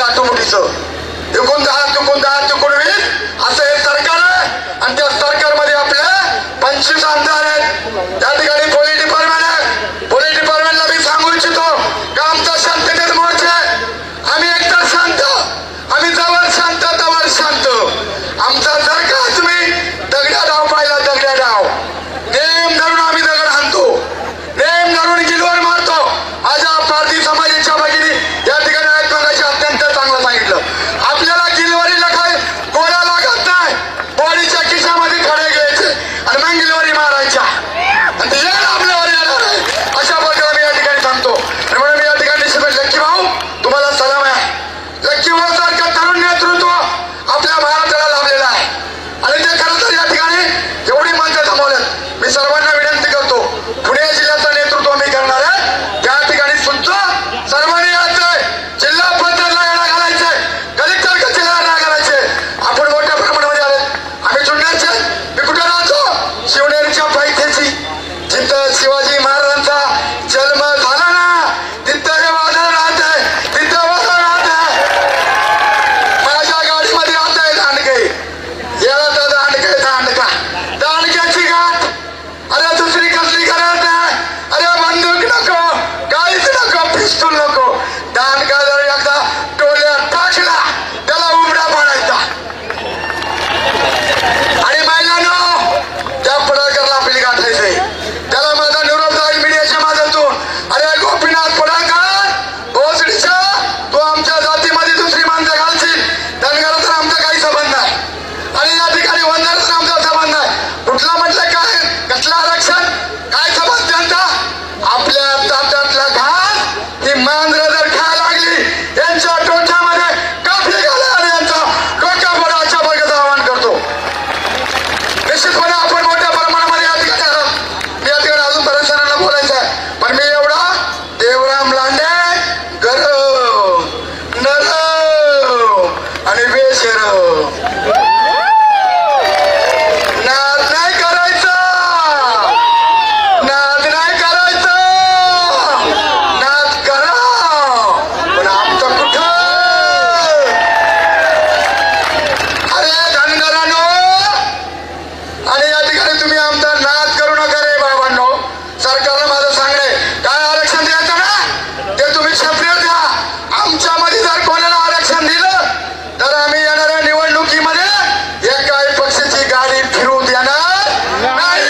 लाटोमुटीचं 19-19-19 असं हे सरकार आहे आणि त्या सरकारमध्ये आपले 25 आमदार आहेत. त्या ठिकाणी पोलीस डिपार्टमेंट आहे. पोलीस डिपार्टमेंटला मी सांगू इच्छितो का आमचा शांततेत मोर्चा आहे. आम्ही एकतर शांत, आम्ही जवळ शांत तवर शांत. आमचा जर का तुम्ही दगड्या डाव पाहिला, दगड्या डाव नेम धरून आम्ही दगड हाणतो, नेम धरून गिलवर मारतो. माझ्या पारधी समाजाच्या भगिनी या ठिकाणी आहेत मगाशी अत्यंत चांगलं सांगितलं. आपल्याला गिलवरीला काय गोळ्या लागत नाही, बॉडीच्या खिशामध्ये खडे घ्यायचे आणि मग गिलवरी मारायच्या आणि ते आपल्यावर येणार आहे. अशा प्रकारे मी या ठिकाणी सांगतो. आणि म्हणून मी या ठिकाणी निश्चित लक्की भाऊ तुम्हाला सलाम आहे. लक्की भाऊ सारखं तरुण नेतृत्व आपल्या महाराष्ट्राला लाभलेलं आहे आणि ते खरं तर या ठिकाणी एवढी माणसं जमवल्यात. मी सर्वांना विनंती करतो, पुणे जिल्ह्याचं नेतृत्व मी करणार आहे. त्या ठिकाणी सुद्धा सर्वांनी यायचंय, जिल्हा पंचायतला येणं घालायचंय, कलेक्टर कचेरीला येणं घालायचंय. आपण मोठ्या प्रमाणामध्ये आले. आम्ही जुन्नरचे, मी कुठे राहतो? शिवनेरीच्या पायथ्याची, जिथं शिवाजी महाराजांचा जन्म झाला ना तिथं हे वादळ राहत आहे, तिथं वादळ राहत आहे. माझ्या गाडीमध्ये राहत आहे दांडके, याला तर दांडके दांडका, दांडक्याची गाठ. अरे दुसरी कसली करत आहे? अरे बंदूक नको, काहीच नको, पिस्तूल नको. दांडका जर एकदा टोल्यात टाकला त्याला उघडा पाडायचा. आणि महिलांनो त्या पडळकरला आपली गाठायचंय. त्याला माझा निरोप जाईल मीडियाच्या माध्यमातून. अरे गोपीनाथ पडळकर भोसडीच्या, तू आमच्या जातीमध्ये दुसरी माणसं घालशील, धनगराचा आमचा काही संबंध नाही आणि या ठिकाणी वंदनाचा आमचा संबंध नाही. कुठला म्हटलं काय, कसलं आरक्षण, काय संबंध त्यांचा? आपल्या ताटातला घास ही मांजरं जर खायला लागली, यांच्या टोच्यामध्ये काफी घाला आणि यांचा डोक्या फोडा. अशा प्रकारचं आवाहन करतो. निश्चितपणे आपण मोठ्या प्रमाणामध्ये या ठिकाणी आहोत. मी या ठिकाणी अजून बऱ्याच जणांना बोलायचं आहे, पण मी एवढा देवराम लांडे गरव नरव आणि बेशरव नाद नाही करायचा, नाद नाही करायचा. नाद करा पण आमचं कुठं? अरे धनगरांनो, आणि या ठिकाणी तुम्ही आमचा नाद करू नका रे बाबांनो. सरकारला माझं सांगणे, काय आरक्षण द्यायचं ना ते तुम्ही सेपरेट द्या. आमच्यामध्ये जर कोणाला आरक्षण दिलं तर आम्ही येणाऱ्या निवडणुकीमध्ये एकाही पक्षाची गाडी फिरू देणार नाही.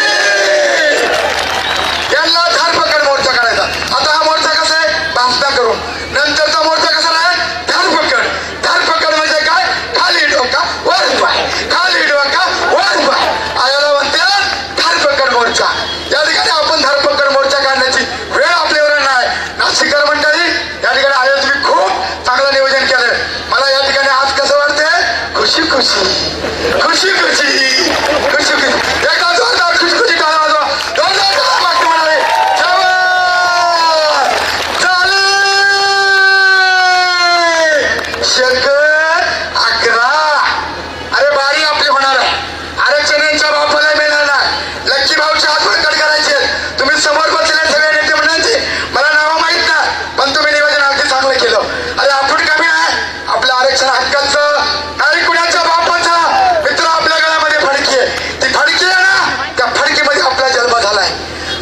यांना धरपकड मोर्चा करायचा. आता हा मोर्चा कसा आहे? भाषण करून. नंतरचा मोर्चा कसा आहे? धरपकड. धरपकड म्हणजे काय? खाली डोका वर पाय, खाली डोका वर पाय. आयाला म्हणतात धरपकड मोर्चा. या ठिकाणी आपण धरपकड मोर्चा काढण्याची वेळ आपल्यावर नाही. नाशिकर मंडळी या ठिकाणी आले, तुम्ही खूप चांगलं नियोजन केलं. मला या ठिकाणी आज कसं वाटतंय? खुशी खुशी खुशी खुशी खुशी खुशी. एका जोरदार खुशी खुशी टाळा वाजवा, जोरदार टाळा वाजवा म्हणाले. चालू शकत 11. अरे बारी आपली होणार आहे. आरक्षणांच्या बापाला मिळणार नाही. लक्की भाऊची हात बळकट करायचे. तुम्ही समोर बसलेल्या सगळ्या नेते मंडळांची मला नावं माहित नाही, पण तुम्ही नियोजन अगदी चांगलं केलं. अरे आपण कमी आहे आपल्या आरक्षण हक्काचं नाही, कुणाच्या बापाचा मित्र आपल्या गळ्यामध्ये फडकी आहे. ती फडकी आहे ना, त्या फडकीमध्ये आपला जन्म झालाय.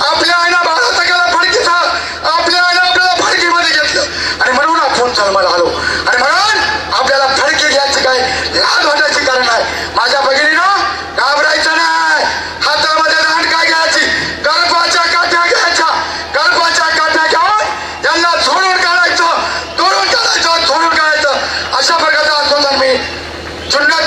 आपल्या आईना 12 टक्क्याला फडकीचा, आपल्या आईला आपल्याला फडकीमध्ये घेतलं आणि म्हणून आपण जन्माला आलो. आणि म्हणून आपल्याला फडकी घ्यायची काय लाज वाटायची कारण आहे. माझ्या भगिनीनं घाबरायचं नाही. हातामध्ये दांडका घ्यायची, गळपाच्या काठ्या घ्यायच्या, गळपाच्या काठ्या घेऊन यांना झोडून काढायचं, तोडून काढायचं, झोडून काढायचं. अशा प्रकारचं आंदोलन मी जुन्नर